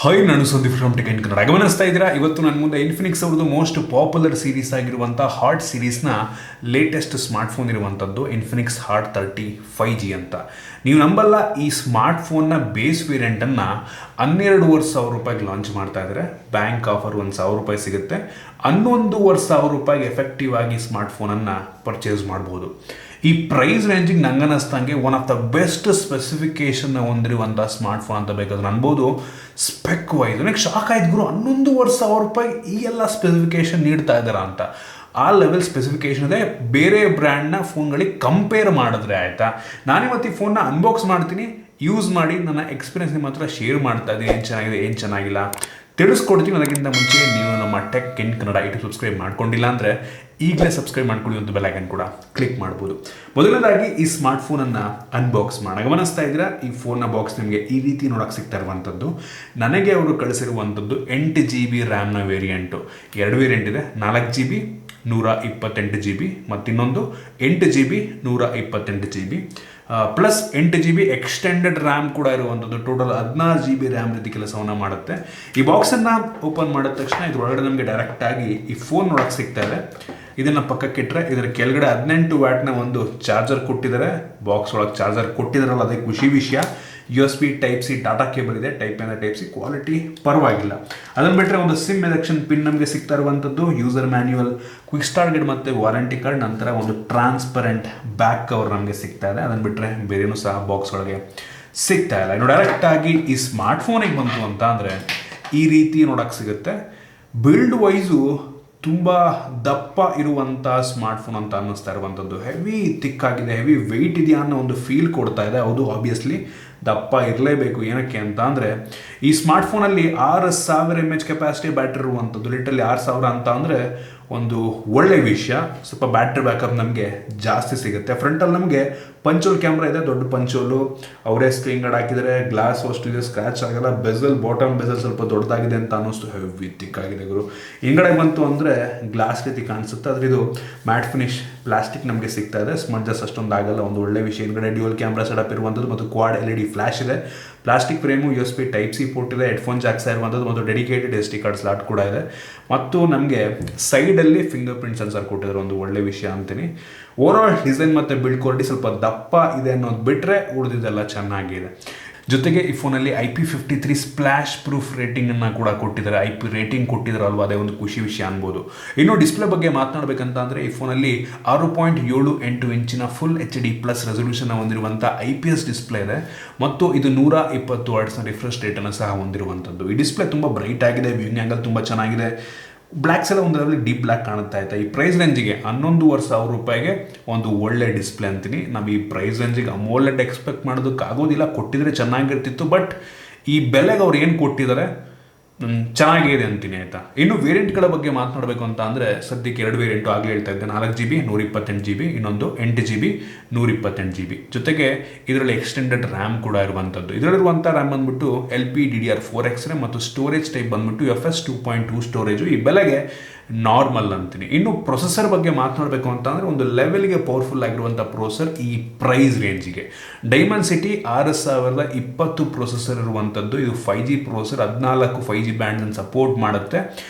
Hi, ನಾನು Sandeep from tech in Kannada. ಗಮನಿಸ್ತಾ ಇದ್ದೀರಾ, ಇವತ್ತು ನನ್ನ ಮುಂದೆ ಇನ್ಫಿನಿಕ್ಸ್ ಅವ್ರದ್ದು ಮೋಸ್ಟ್ ಪಾಪ್ಯುಲರ್ ಸೀರೀಸ್ ಆಗಿರುವಂಥ ಹಾಟ್ ಸೀರೀಸ್ನ ಲೇಟೆಸ್ಟ್ ಸ್ಮಾರ್ಟ್ಫೋನ್ ಇರುವಂಥದ್ದು ಇನ್ಫಿನಿಕ್ಸ್ ಹಾಟ್ 35G ಅಂತ. ನೀವು ನಂಬಲ್ಲ, ಈ ಸ್ಮಾರ್ಟ್ಫೋನ್ನ ಬೇಸ್ ವೇರಿಯಂಟನ್ನು 12,500 ಲಾಂಚ್ ಮಾಡ್ತಾ ಇದ್ದಾರೆ. ಬ್ಯಾಂಕ್ ಆಫರ್ ₹1,000 ಸಿಗುತ್ತೆ. 11,500 ಎಫೆಕ್ಟಿವ್ ಆಗಿ ಸ್ಮಾರ್ಟ್ಫೋನನ್ನು ಪರ್ಚೇಸ್ ಮಾಡ್ಬೋದು. ಈ ಪ್ರೈಸ್ ರೇಂಜಿಗೆ ನಂಗೆ ಅನ್ನಿಸ್ತಂಗೆ one of the best specification ಹೊಂದಿರುವಂಥ ಸ್ಮಾರ್ಟ್ಫೋನ್ ಅಂತ ಬೇಕಾದ್ರೆ ಅನ್ಬೋದು. ಸ್ಪೆಕ್ ವೈಸ್ ನನಗೆ ಶಾಕ್ ಆಯ್ತು ಗುರು, 11,500 ಈ ಎಲ್ಲ ಸ್ಪೆಸಿಫಿಕೇಶನ್ ನೀಡ್ತಾ ಇದ್ದಾರಾ ಅಂತ. ಆ ಲೆವೆಲ್ ಸ್ಪೆಸಿಫಿಕೇಶನ್ ಇದೆ. ಬೇರೆ ಬ್ರ್ಯಾಂಡ್ನ ಫೋನ್ಗಳಿಗೆ ಕಂಪೇರ್ ಮಾಡಿದ್ರೆ ಆಯಿತಾ. ನಾನಿವತ್ತು ಈ ಫೋನ್ನ ಅನ್ಬಾಕ್ಸ್ ಮಾಡ್ತೀನಿ, ಯೂಸ್ ಮಾಡಿ ನನ್ನ ಎಕ್ಸ್ಪೀರಿಯನ್ಸ್ ನಿಮ್ಮ ಹತ್ರ ಶೇರ್ ಮಾಡ್ತಾ ಇದ್ದೀನಿ. ಏನು ಚೆನ್ನಾಗಿದೆ, ಏನು ಚೆನ್ನಾಗಿಲ್ಲ ತಿಳಿಸ್ಕೊಡ್ತೀನಿ. ಅದಕ್ಕಿಂತ ಮುಂಚೆ ನೀವು ನಮ್ಮ tech in Kannada YouTube subscribe ಮಾಡ್ಕೊಂಡಿಲ್ಲ ಅಂದರೆ ಈಗಲೇ ಸಬ್ಸ್ಕ್ರೈಬ್ ಮಾಡ್ಕೊಳ್ಳಿ, ಒಂದು ಬೆಲ್ ಐಕನ್ ಕೂಡ ಕ್ಲಿಕ್ ಮಾಡ್ಬೋದು. ಮೊದಲನೇದಾಗಿ ಈ ಸ್ಮಾರ್ಟ್ಫೋನನ್ನು ಅನ್ಬಾಕ್ಸ್ ಮಾಡೋಣ. ಗಮನಿಸ್ತಾ ಇದ್ದೀರಾ, ಈ ಫೋನ್ನ ಬಾಕ್ಸ್ ನಿಮಗೆ ಈ ರೀತಿ ನೋಡೋಕೆ ಸಿಗ್ತಾ ಇರುವಂಥದ್ದು. ನನಗೆ ಅವರು ಕಳಿಸಿರುವಂಥದ್ದು 8GB ರ್ಯಾಮ್ನ ವೇರಿಯಂಟು. 2 ವೇರಿಯಂಟ್ ಇದೆ, 4GB 128GB ಮತ್ತು ಇನ್ನೊಂದು 8GB 128GB plus 8GB extended RAM ಕೂಡ ಇರುವಂಥದ್ದು. ಟೋಟಲ್ 16GB ರ್ಯಾಮ್ ರೀತಿ ಕೆಲಸವನ್ನು ಮಾಡುತ್ತೆ. ಈ ಬಾಕ್ಸನ್ನು ಓಪನ್ ಮಾಡಿದ ತಕ್ಷಣ ಇದ್ರೊಳಗಡೆ ನಮಗೆ ಡೈರೆಕ್ಟಾಗಿ ಈ ಫೋನ್ ನೋಡೋಕೆ ಸಿಗ್ತಾ ಇದೆ. ಇದನ್ನು ಪಕ್ಕಕ್ಕಿಟ್ಟರೆ ಇದರ ಕೆಳಗಡೆ 18 ವ್ಯಾಟ್ನ ಒಂದು ಚಾರ್ಜರ್ ಕೊಟ್ಟಿದ್ದಾರೆ. ಬಾಕ್ಸ್ ಒಳಗೆ ಚಾರ್ಜರ್ ಕೊಟ್ಟಿದ್ದಾರಲ್ಲ, ಅದೇ ಖುಷಿ ವಿಷಯ. USB Type-C ಡಾಟಾ ಕೇಬಲ್ ಇದೆ, Type-C ಕ್ವಾಲಿಟಿ ಪರವಾಗಿಲ್ಲ. ಅದನ್ನು ಬಿಟ್ಟರೆ ಒಂದು ಸಿಮ್ ಎಲೆಕ್ಷನ್ ಪಿನ್ ನಮಗೆ ಸಿಗ್ತಾ ಇರುವಂಥದ್ದು, user manual, quick start guide ಮತ್ತು ವಾರಂಟಿ ಕಾರ್ಡ್, ನಂತರ ಒಂದು ಟ್ರಾನ್ಸ್ಪರೆಂಟ್ ಬ್ಯಾಕ್ ಕವರ್ ನಮಗೆ ಸಿಗ್ತಾ ಇದೆ. ಅದನ್ನು ಬಿಟ್ಟರೆ ಬೇರೆಯೂ ಸಹ ಬಾಕ್ಸ್ ಒಳಗೆ ಸಿಗ್ತಾ ಇಲ್ಲ. ಇನ್ನು ಡೈರೆಕ್ಟಾಗಿ ಈ ಸ್ಮಾರ್ಟ್ಫೋನಿಗೆ ಬಂತು ಅಂತ ಅಂದರೆ ಈ ರೀತಿ ನೋಡೋಕ್ಕೆ ಸಿಗುತ್ತೆ. ಬಿಲ್ಡ್ ವೈಸು ತುಂಬ ದಪ್ಪ ಇರುವಂಥ ಸ್ಮಾರ್ಟ್ಫೋನ್ ಅಂತ ಅನ್ನಿಸ್ತಾ ಇರುವಂಥದ್ದು. ಹೆವಿ ತಿಕ್ಕಾಗಿದೆ, ಹೆವಿ ವೆಯ್ಟ್ ಇದೆಯಾ ಅನ್ನೋ ಒಂದು ಫೀಲ್ ಕೊಡ್ತಾ ಇದೆ. ಹೌದು, ಆಬ್ವಿಯಸ್ಲಿ ದಪ್ಪ ಇರಲೇಬೇಕು. ಏನಕ್ಕೆ ಅಂತ ಅಂದರೆ ಈ ಸ್ಮಾರ್ಟ್ಫೋನಲ್ಲಿ 6,000 mAh ಕೆಪಾಸಿಟಿ ಬ್ಯಾಟ್ರಿ ಇರುವಂಥದ್ದು. ಲಿಟ್ರಲಿ 6,000 ಅಂತ ಅಂದರೆ ಒಂದು ಒಳ್ಳೆ ವಿಷಯ. ಸ್ವಲ್ಪ ಬ್ಯಾಟ್ರಿ ಬ್ಯಾಕಪ್ ನಮಗೆ ಜಾಸ್ತಿ ಸಿಗುತ್ತೆ. ಫ್ರಂಟಲ್ಲಿ ನಮಗೆ ಪಂಚೋಲ್ ಕ್ಯಾಮ್ರಾ ಇದೆ, ದೊಡ್ಡ ಪಂಚೋಲು. ಅವರೇ ಸ್ಕ್ರೀನ್ ಗಾರ್ಡ್ ಹಾಕಿದರೆ, ಗ್ಲಾಸ್ ಅಷ್ಟು ಇದೆ, ಸ್ಕ್ರ್ಯಾಚ್ ಆಗಲ್ಲ. ಬೆಸಲ್, ಬಾಟಮ್ ಬೆಸಲ್ ಸ್ವಲ್ಪ ದೊಡ್ಡದಾಗಿದೆ ಅಂತ ಅನ್ನಿಸ್ತು. ಹೆವಿ ತಿಕ್ಕಾಗಿದೆ ಗುರು. ಹಿಂಗಡೆ ಬಂತು ಅಂದರೆ ಗ್ಲಾಸ್ ರೀತಿ ಕಾಣಿಸುತ್ತೆ. ಆದರೆ ಇದು ಮ್ಯಾಟ್ ಫಿನಿಶ್ ಪ್ಲಾಸ್ಟಿಕ್ ನಮಗೆ ಸಿಗ್ತಾ ಇದೆ. ಸ್ಮಡ್ಜಸ್ ಅಷ್ಟೊಂದು ಆಗಲ್ಲ, ಒಂದು ಒಳ್ಳೆ ವಿಷಯ. ಹಿಂಗಡೆ ಡ್ಯೂಯಲ್ ಕ್ಯಾಮ್ರಾ ಸೆಟಪ್ ಇರುವಂಥದ್ದು ಮತ್ತು ಕ್ವಾಡ್ LED ಫ್ಲಾಶ್ ಇದೆ. Plastic frame, USB Type-C port ಇದೆ, ಹೆಡ್ಫೋನ್ ಜಾಕ್ಸ್ ಇರುವಂಥದ್ದು ಮತ್ತು ಡೆಡಿಕೇಟೆಡ್ SD ಕಾರ್ಡ್ ಸ್ಲಾಟ್ ಕೂಡ ಇದೆ. ಮತ್ತು ನಮಗೆ ಸೈಡಲ್ಲಿ ಫಿಂಗರ್ ಪ್ರಿಂಟ್ ಸೆನ್ಸರ್ ಕೊಟ್ಟಿದ್ದಾರೆ, ಒಂದು ಒಳ್ಳೆ ವಿಷಯ ಅಂತೀನಿ. ಓವರಾಲ್ ಡಿಸೈನ್ ಮತ್ತು ಬಿಲ್ಡ್ ಕ್ವಾಲಿಟಿ ಸ್ವಲ್ಪ ದಪ್ಪ ಇದೆ ಅನ್ನೋದು ಬಿಟ್ಟರೆ ಉಳಿದಿದ್ದೆಲ್ಲ ಚೆನ್ನಾಗಿದೆ. ಜೊತೆಗೆ ಈ ಫೋನಲ್ಲಿ IP53 ಸ್ಪ್ಲಾಶ್ ಪ್ರೂಫ್ ರೇಟಿಂಗನ್ನು ಕೂಡ ಕೊಟ್ಟಿದ್ದಾರೆ. IP ರೇಟಿಂಗ್ ಕೊಟ್ಟಿದ್ದಾರಲ್ವ, ಅದೇ ಒಂದು ಖುಷಿ ವಿಷಯ ಅನ್ಬೋದು. ಇನ್ನು ಡಿಸ್ಪ್ಲೇ ಬಗ್ಗೆ ಮಾತನಾಡಬೇಕಂತ ಅಂದರೆ ಈ ಫೋನಲ್ಲಿ 6.78 ಇಂಚಿನ ಫುಲ್ HD+ ರೆಸೊಲ್ಯೂಷನ್ ಹೊಂದಿರುವಂಥ IPS ಡಿಸ್ಪ್ಲೇ ಇದೆ ಮತ್ತು ಇದು 120 ಹರ್ಟ್ಸ್ನ ರಿಫ್ರೆಶ್ ರೇಟನ್ನು ಸಹ ಹೊಂದಿರುವಂಥದ್ದು. ಈ ಡಿಸ್ಪ್ಲೇ ತುಂಬ ಬ್ರೈಟ್ ಆಗಿದೆ, ವ್ಯೂಯಿಂಗ್ ಆ್ಯಂಗಲ್ ತುಂಬ ಚೆನ್ನಾಗಿದೆ. ಬ್ಲ್ಯಾಕ್ಸ್ ಎಲ್ಲ ಒಂದು ಲೆವೆಲ್ ಡೀಪ್ ಬ್ಲ್ಯಾಕ್ ಕಾಣುತ್ತಾ ಇತ್ತು. ಈ ಪ್ರೈಸ್ ರೇಂಜಿಗೆ 11,500 ಒಂದು ಒಳ್ಳೆ ಡಿಸ್ಪ್ಲೇ ಅಂತೀನಿ. ನಾವು ಈ ಪ್ರೈಸ್ ರೇಂಜಿಗೆ ಅಮೋಲೆಡ್ ಎಕ್ಸ್ಪೆಕ್ಟ್ ಮಾಡೋದಕ್ಕಾಗೋದಿಲ್ಲ. ಕೊಟ್ಟಿದ್ರೆ ಚೆನ್ನಾಗಿರ್ತಿತ್ತು, ಬಟ್ ಈ ಬೆಲೆಗೆ ಅವ್ರು ಏನು ಕೊಟ್ಟಿದ್ದಾರೆ ಚೆನ್ನಾಗಿದೆ ಅಂತೀನಿ, ಆಯಿತಾ. ಇನ್ನು ವೇರಿಯಂಟ್ಗಳ ಬಗ್ಗೆ ಮಾತನಾಡಬೇಕು ಅಂತ ಅಂದರೆ ಸದ್ಯಕ್ಕೆ 2 ವೇರಿಯಂಟು ಆಗಲೇ ಹೇಳ್ತಾ ಇದ್ದೆ. 4GB 128GB, ಇನ್ನೊಂದು 8GB 128GB. ಜೊತೆಗೆ ಇದರಲ್ಲಿ ಎಕ್ಸ್ಟೆಂಡೆಡ್ ರ್ಯಾಮ್ ಕೂಡ ಇರುವಂಥದ್ದು. ಇದರಲ್ಲಿರುವಂಥ ರ್ಯಾಮ್ ಬಂದ್ಬಿಟ್ಟು LPDDR4X ಮತ್ತು ಸ್ಟೋರೇಜ್ ಟೈಪ್ ಬಂದ್ಬಿಟ್ಟು FS 2.2 ಸ್ಟೋರೇಜು. ಈ ಬೆಲೆಗೆ ನಾರ್ಮಲ್ ಅಂತೀನಿ. ಇನ್ನು ಪ್ರೊಸೆಸರ್ ಬಗ್ಗೆ ಮಾತನಾಡಬೇಕು ಅಂತ ಅಂದರೆ ಒಂದು ಲೆವೆಲ್ಗೆ ಪವರ್ಫುಲ್ ಆಗಿರುವಂಥ ಪ್ರೊಸೆಸರ್ ಈ ಪ್ರೈಸ್ ರೇಂಜಿಗೆ. ಡೈಮೆನ್ಸಿಟಿ 6020 ಪ್ರೊಸೆಸರ್ ಇರುವಂಥದ್ದು. ಇದು 5G ಪ್ರೊಸೆಸರ್, 14 5G ಬ್ಯಾಂಡ್ಸನ್ನು ಸಪೋರ್ಟ್ ಮಾಡುತ್ತೆ.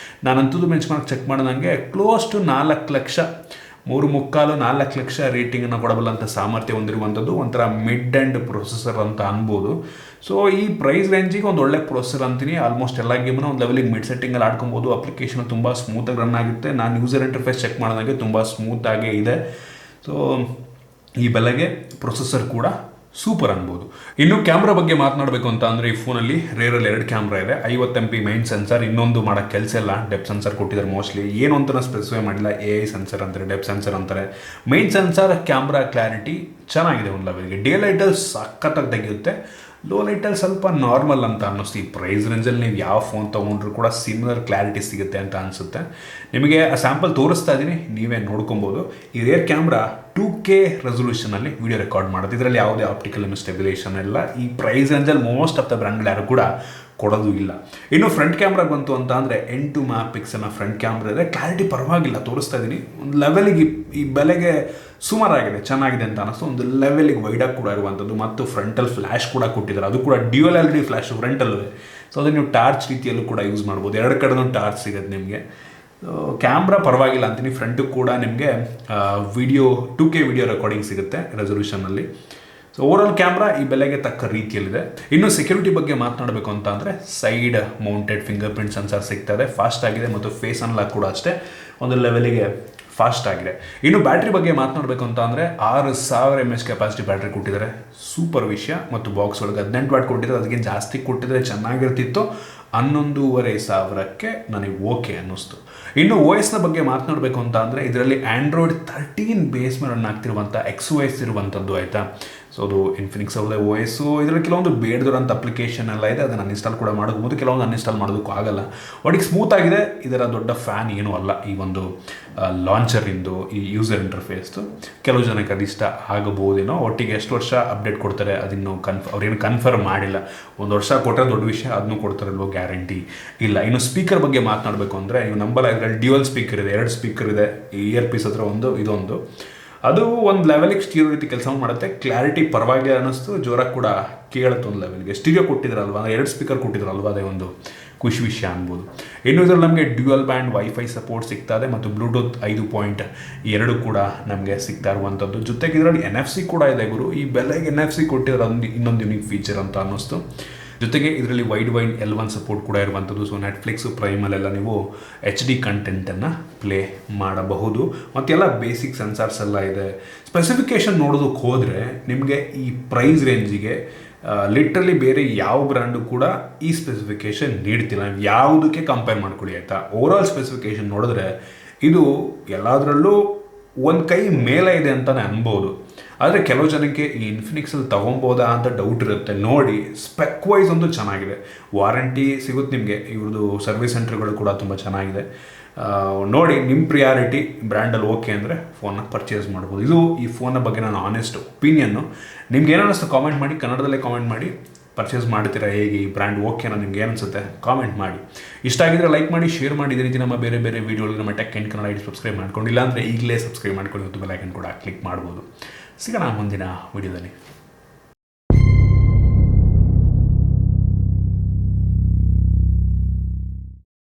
ನಾನಂತೂ ಬೆಂಚ್ ಮಾರ್ಕ್ ಚೆಕ್ ಮಾಡಿದಂಗೆ ಕ್ಲೋಸ್ ಟು 4 ಲಕ್ಷ, 3.25-4 ಲಕ್ಷ ರೇಟಿಂಗನ್ನು ಕೊಡಬಲ್ಲಂಥ ಸಾಮರ್ಥ್ಯ ಹೊಂದಿರುವಂಥದ್ದು. ಒಂಥರ ಮಿಡ್ ಆ್ಯಂಡ್ ಪ್ರೊಸೆಸರ್ ಅಂತ ಅನ್ಬೋದು. ಸೊ ಈ ಪ್ರೈಸ್ ರೇಂಜಿಗೆ ಒಂದು ಒಳ್ಳೆ ಪ್ರೊಸೆಸರ್ ಅಂತೀನಿ. ಆಲ್ಮೋಸ್ಟ್ ಎಲ್ಲ ಗೇಮನ್ನು ಒಂದು ಲೆವೆಲಿಗೆ ಮಿಡ್ ಸೆಟ್ಟಿಂಗಲ್ಲಿ ಆಡ್ಕೊಬೋದು. ಅಪ್ಲಿಕೇಶನ್ ತುಂಬ ಸ್ಮೂತಾಗಿ ರನ್ ಆಗುತ್ತೆ. ನಾನು ಯೂಸರ್ ಇಂಟರ್ಫೇಸ್ ಚೆಕ್ ಮಾಡಿದಂಗೆ ತುಂಬ ಸ್ಮೂತಾಗೇ ಇದೆ. ಸೊ ಈ ಬೆಲೆಗೆ ಪ್ರೊಸೆಸರ್ ಕೂಡ ಸೂಪರ್ ಅನ್ಬೋದು. ಇನ್ನು ಕ್ಯಾಮ್ರಾ ಬಗ್ಗೆ ಮಾತನಾಡಬೇಕು ಅಂತ ಅಂದರೆ ಈ ಫೋನಲ್ಲಿ ರೇರಲ್ಲಿ 2 ಕ್ಯಾಮ್ರಾ ಇದೆ. 50MP ಮೈನ್ ಸೆನ್ಸರ್, ಇನ್ನೊಂದು ಮಾಡೋಕ್ಕೆ ಕೆಲಸ ಇಲ್ಲ, ಡೆಪ್ ಸೆನ್ಸರ್ ಕೊಟ್ಟಿದ್ದಾರೆ. ಮೋಸ್ಟ್ಲಿ ಏನು ಅಂತ ಸ್ಪೆಸಿಫೈ ಮಾಡಿಲ್ಲ. AI ಸೆನ್ಸರ್ ಅಂತಾರೆ, ಡೆಪ್ ಸೆನ್ಸರ್ ಅಂತಾರೆ. ಮೈನ್ ಸೆನ್ಸರ್ ಕ್ಯಾಮ್ರಾ ಕ್ಲಾರಿಟಿ ಚೆನ್ನಾಗಿದೆ ಒಂದು ಲೆವೆಲ್ಗೆ. ಡೇ ಲೈಟಲ್ಲಿ ಸಖತ್ತಾಗಿ ತೆಗೆಯುತ್ತೆ, ಲೋ ಲೈಟಲ್ಲಿ ಸ್ವಲ್ಪ ನಾರ್ಮಲ್ ಅಂತ ಅನ್ನಿಸ್ತು. ಈ ಪ್ರೈಸ್ ರೇಂಜಲ್ಲಿ ನೀವು ಯಾವ ಫೋನ್ ತೊಗೊಂಡ್ರು ಕೂಡ ಸಿಮಿಲರ್ ಕ್ಲಾರಿಟಿ ಸಿಗುತ್ತೆ ಅಂತ ಅನಿಸುತ್ತೆ. ನಿಮಗೆ ಆ ಸ್ಯಾಂಪಲ್ ತೋರಿಸ್ತಾ ಇದ್ದೀನಿ, ನೀವೇ ನೋಡ್ಕೊಬೋದು. ಈ ರೇರ್ ಕ್ಯಾಮ್ರಾ 2K ರೆಸೊಲ್ಯೂಷನಲ್ಲಿ ವಿಡಿಯೋ ರೆಕಾರ್ಡ್ ಮಾಡುತ್ತೆ. ಇದರಲ್ಲಿ ಯಾವುದೇ ಆಪ್ಟಿಕಲ್ ಸ್ಟೆಬಿಲೇಷನ್ ಇಲ್ಲ. ಈ ಪ್ರೈಸ್ ರೇಂಜಲ್ಲಿ ಮೋಸ್ಟ್ ಆಫ್ ದ ಬ್ರ್ಯಾಂಡ್ ಯಾರು ಕೂಡ ಕೊಡೋದು ಇಲ್ಲ. ಇನ್ನು ಫ್ರಂಟ್ ಕ್ಯಾಮ್ರಾ ಬಂತು ಅಂತ ಅಂದರೆ 8 MP ಫ್ರಂಟ್ ಕ್ಯಾಮ್ರಾ ಇದೆ. ಕ್ಲಾರಿಟಿ ಪರವಾಗಿಲ್ಲ, ತೋರಿಸ್ತಾ ಇದ್ದೀನಿ. ಒಂದು ಲೆವೆಲಿಗೆ ಈ ಬೆಲೆಗೆ ಸುಮಾರಾಗಿದೆ, ಚೆನ್ನಾಗಿದೆ ಅಂತ ಅನ್ನಿಸ್ತು. ಒಂದು ಲೆವೆಲಿಗೆ ವೈಡಾಗಿ ಕೂಡ ಇರುವಂಥದ್ದು ಮತ್ತು ಫ್ರಂಟಲ್ ಫ್ಲ್ಯಾಶ್ ಕೂಡ ಕೊಟ್ಟಿದ್ದಾರೆ. ಅದು ಕೂಡ ಡ್ಯೂಯಲ್ LED ಫ್ಲ್ಯಾಶ್ ಫ್ರಂಟಲ್ಲೂ. ಸೊ ಅದನ್ನು ನೀವು ಟಾರ್ಚ್ ರೀತಿಯಲ್ಲೂ ಕೂಡ ಯೂಸ್ ಮಾಡ್ಬೋದು, ಎರಡು ಕಡೆನೂ ಟಾರ್ಚ್ ಸಿಗುತ್ತೆ ನಿಮಗೆ. ಕ್ಯಾಮ್ರಾ ಪರವಾಗಿಲ್ಲ ಅಂತೀನಿ, ಫ್ರಂಟು ಕೂಡ ನಿಮಗೆ ವಿಡಿಯೋ 2K ವಿಡಿಯೋ ರೆಕಾರ್ಡಿಂಗ್ ಸಿಗುತ್ತೆ ರೆಸೊಲ್ಯೂಷನಲ್ಲಿ. ಸೊ ಓವರಾಲ್ ಕ್ಯಾಮ್ರಾ ಈ ಬೆಲೆಗೆ ತಕ್ಕ ರೀತಿಯಲ್ಲಿದೆ. ಇನ್ನು ಸೆಕ್ಯೂರಿಟಿ ಬಗ್ಗೆ ಮಾತನಾಡಬೇಕು ಅಂತ ಅಂದರೆ side mounted finger print sensor ಸಿಗ್ತದೆ, ಫಾಸ್ಟ್ ಆಗಿದೆ, ಮತ್ತು ಫೇಸ್ ಅನ್ಲಾಕ್ ಕೂಡ ಅಷ್ಟೇ ಒಂದು ಲೆವೆಲಿಗೆ ಫಾಸ್ಟ್ ಆಗಿದೆ. ಇನ್ನು ಬ್ಯಾಟ್ರಿ ಬಗ್ಗೆ ಮಾತನಾಡಬೇಕು ಅಂತ ಅಂದರೆ 6000 mAh ಕೆಪಾಸಿಟಿ ಬ್ಯಾಟ್ರಿ ಕೊಟ್ಟಿದ್ದಾರೆ, ಸೂಪರ್ ವಿಷಯ. ಮತ್ತು ಬಾಕ್ಸ್ ಒಳಗೆ 18 ವಾಟ್ ಕೊಟ್ಟಿದ್ದಾರೆ, ಅದಕ್ಕೆ ಜಾಸ್ತಿ ಕೊಟ್ಟಿದ್ರೆ ಚೆನ್ನಾಗಿರ್ತಿತ್ತು. 11,500ಕ್ಕೆ ನನಗೆ ಓಕೆ ಅನ್ನಿಸ್ತು. ಇನ್ನು OS ಬಗ್ಗೆ ಮಾತನಾಡಬೇಕು ಅಂತ ಅಂದರೆ ಇದರಲ್ಲಿ Android 13 ಬೇಸ್ ಮೇಲೆ ರನ್ ಆಗ್ತಿರುವಂಥ XOS ಇರುವಂಥದ್ದು, ಆಯಿತಾ. ಸೊ ಅದು ಇನ್ಫಿನಿಕ್ಸ್ ಅವ್ರದ್ದೇ OS. ಇದರಲ್ಲಿ ಕೆಲವೊಂದು ಬೇಡದಿರೋಂಥ ಅಪ್ಲಿಕೇಶನ್ ಎಲ್ಲ ಇದೆ, ಅದನ್ನು ಅನ್ಇನ್ಸ್ಟಾಲ್ ಕೂಡ ಮಾಡೋದು, ಕೆಲವೊಂದು ಅನ್ಇನ್ಸ್ಟಾಲ್ ಮಾಡೋದಕ್ಕೂ ಆಗಲ್ಲ. ಒಟ್ಟಿಗೆ ಸ್ಮೂತ್ ಆಗಿದೆ. ಇದರ ದೊಡ್ಡ ಫ್ಯಾನ್ ಏನೂ ಅಲ್ಲ ಈ ಒಂದು ಲಾಂಚರಿಂದು, ಈ ಯೂಸರ್ ಇಂಟರ್ಫೇಸ್ದು. ಕೆಲವು ಜನಕ್ಕೆ ಅದು ಇಷ್ಟ ಆಗಬಹುದೇನೋ. ಒಟ್ಟಿಗೆ ಎಷ್ಟು ವರ್ಷ ಅಪ್ಡೇಟ್ ಕೊಡ್ತಾರೆ ಅದಿನ್ನು ಅವ್ರೇನು ಕನ್ಫರ್ಮ್ ಮಾಡಿಲ್ಲ. 1 ವರ್ಷ ಕೊಟ್ಟರೆ ದೊಡ್ಡ ವಿಷಯ, ಅದನ್ನು ಕೊಡ್ತಾರಲ್ವೋ ಗ್ಯಾರಂಟಿ ಇಲ್ಲ. ಇನ್ನು ಸ್ಪೀಕರ್ ಬಗ್ಗೆ ಮಾತನಾಡಬೇಕು ಅಂದರೆ ನೀವು ನಂಬಲ್ಲ, ಇದರಲ್ಲಿ ಡ್ಯುಯಲ್ ಸ್ಪೀಕರ್ ಇದೆ, 2 ಸ್ಪೀಕರ್ ಇದೆ. ಇಯರ್ ಪೀಸ್ ಹತ್ರ ಒಂದು, ಇದೊಂದು. ಅದು ಒಂದು ಲೆವೆಲಿಗೆ ಸ್ಟೀರಿಯೋ ರೀತಿ ಕೆಲಸ ಮಾಡುತ್ತೆ. ಕ್ಲಾರಿಟಿ ಪರವಾಗಿಲ್ಲ ಅನ್ನಿಸ್ತು, ಜೋರಾಗಿ ಕೂಡ ಕೇಳುತ್ತೆ ಒಂದು ಲೆವೆಲ್ಗೆ. ಸ್ಟೀರಿಯೋ ಕೊಟ್ಟಿದ್ರಲ್ವ, ಅಂದರೆ 2 ಸ್ಪೀಕರ್ ಕೊಟ್ಟಿದ್ರಲ್ವ, ಅದೇ ಒಂದು ಖುಷಿ ವಿಷಯ ಅನ್ಬೋದು. ಇನ್ನು ಇದರಲ್ಲಿ ನಮಗೆ ಡ್ಯುಯಲ್ ಬ್ಯಾಂಡ್ ವೈಫೈ ಸಪೋರ್ಟ್ ಸಿಗ್ತಾ ಇದೆ, ಮತ್ತು ಬ್ಲೂಟೂತ್ 5.2 ಕೂಡ ನಮಗೆ ಸಿಗ್ತಾ ಇರುವಂಥದ್ದು. ಜೊತೆಗೆ ಇದರಲ್ಲಿ NFC ಕೂಡ ಇದೆ ಗುರು. ಈ ಬೆಲೆಗೆ NFC ಕೊಟ್ಟಿದ್ರೆ ಇನ್ನೊಂದು ಯುನಿಕ್ ಫೀಚರ್ ಅಂತ ಅನ್ನಿಸ್ತು. ಜೊತೆಗೆ ಇದರಲ್ಲಿ ವೈಡ್ L1 ಸಪೋರ್ಟ್ ಕೂಡ ಇರುವಂಥದ್ದು. ಸೊ ನೆಟ್ಫ್ಲಿಕ್ಸು, ಪ್ರೈಮಲ್ಲೆಲ್ಲ ನೀವು HD ಕಂಟೆಂಟನ್ನು ಪ್ಲೇ ಮಾಡಬಹುದು. ಮತ್ತೆಲ್ಲ ಬೇಸಿಕ್ ಸೆನ್ಸಾರ್ಸ್ ಎಲ್ಲ ಇದೆ. ಸ್ಪೆಸಿಫಿಕೇಷನ್ ನೋಡೋದಕ್ಕೆ ಹೋದರೆ ನಿಮಗೆ ಈ ಪ್ರೈಸ್ ರೇಂಜಿಗೆ ಲಿಟ್ರಲಿ ಬೇರೆ ಯಾವ ಬ್ರ್ಯಾಂಡು ಕೂಡ ಈ ಸ್ಪೆಸಿಫಿಕೇಷನ್ ನೀಡ್ತಿಲ್ಲ. ನೀವು ಯಾವುದಕ್ಕೆ ಕಂಪೇರ್ ಮಾಡ್ಕೊಳ್ಳಿ, ಆಯಿತಾ. ಓವರಾಲ್ ಸ್ಪೆಸಿಫಿಕೇಷನ್ ನೋಡಿದ್ರೆ ಇದು ಎಲ್ಲದರಲ್ಲೂ ಒಂದು ಕೈ ಮೇಲೆ ಇದೆ ಅಂತಲೇ ಅನ್ಬೋದು. ಆದರೆ ಕೆಲವು ಜನಕ್ಕೆ ಈ ಇನ್ಫಿನಿಕ್ಸಲ್ಲಿ ತೊಗೊಬೋದಾ ಅಂತ ಡೌಟ್ ಇರುತ್ತೆ. ನೋಡಿ, ಸ್ಪೆಕ್ ವೈಸ್ ಒಂದು ಚೆನ್ನಾಗಿದೆ, ವಾರಂಟಿ ಸಿಗುತ್ತೆ ನಿಮಗೆ. ಇವ್ರದ್ದು ಸರ್ವಿಸ್ ಸೆಂಟರ್ಗಳು ಕೂಡ ತುಂಬ ಚೆನ್ನಾಗಿದೆ. ನೋಡಿ, ನಿಮ್ಮ ಪ್ರಿಯಾರಿಟಿ ಬ್ರ್ಯಾಂಡಲ್ಲಿ ಓಕೆ ಅಂದರೆ ಫೋನ್ನ ಪರ್ಚೇಸ್ ಮಾಡ್ಬೋದು. ಇದು ಈ ಫೋನ್ನ ಬಗ್ಗೆ ನಾನು ಆನೆಸ್ಟ್ ಒಪಿನಿಯನ್ನು. ನಿಮ್ಗೆ ಏನು ಅನ್ನಿಸ್ತು ಕಾಮೆಂಟ್ ಮಾಡಿ, ಕನ್ನಡದಲ್ಲೇ ಕಾಮೆಂಟ್ ಮಾಡಿ. ಪರ್ಚೇಸ್ ಮಾಡ್ತೀರಾ, ಹೇಗೆ ಈ ಬ್ರ್ಯಾಂಡ್ ಓಕೆನಾ, ನಿಮ್ಗೆ ಏನು ಅನಿಸುತ್ತೆ ಕಾಮೆಂಟ್ ಮಾಡಿ. ಇಷ್ಟ ಆಗಿದ್ರೆ ಲೈಕ್ ಮಾಡಿ, ಶೇರ್ ಮಾಡಿ. ಇದೇ ರೀತಿ ನಮ್ಮ ಬೇರೆ ಬೇರೆ ವೀಡಿಯೋಗಳು ನಮ್ಮ tech and Kannada ID subscribe ಮಾಡ್ಕೊಂಡಿಲ್ಲ ಅಂದರೆ ಈಗಲೇ ಸಬ್ಸ್ಕ್ರೈಬ್ ಮಾಡ್ಕೊಂಡು, ಮತ್ತು ಬೆಲ್ ಐಕನ್ ಕೂಡ ಕ್ಲಿಕ್ ಮಾಡ್ಬೋದು. ಸಿಗೋಣ ಮುಂದಿನ ವೀಡಿಯೋದಲ್ಲಿ.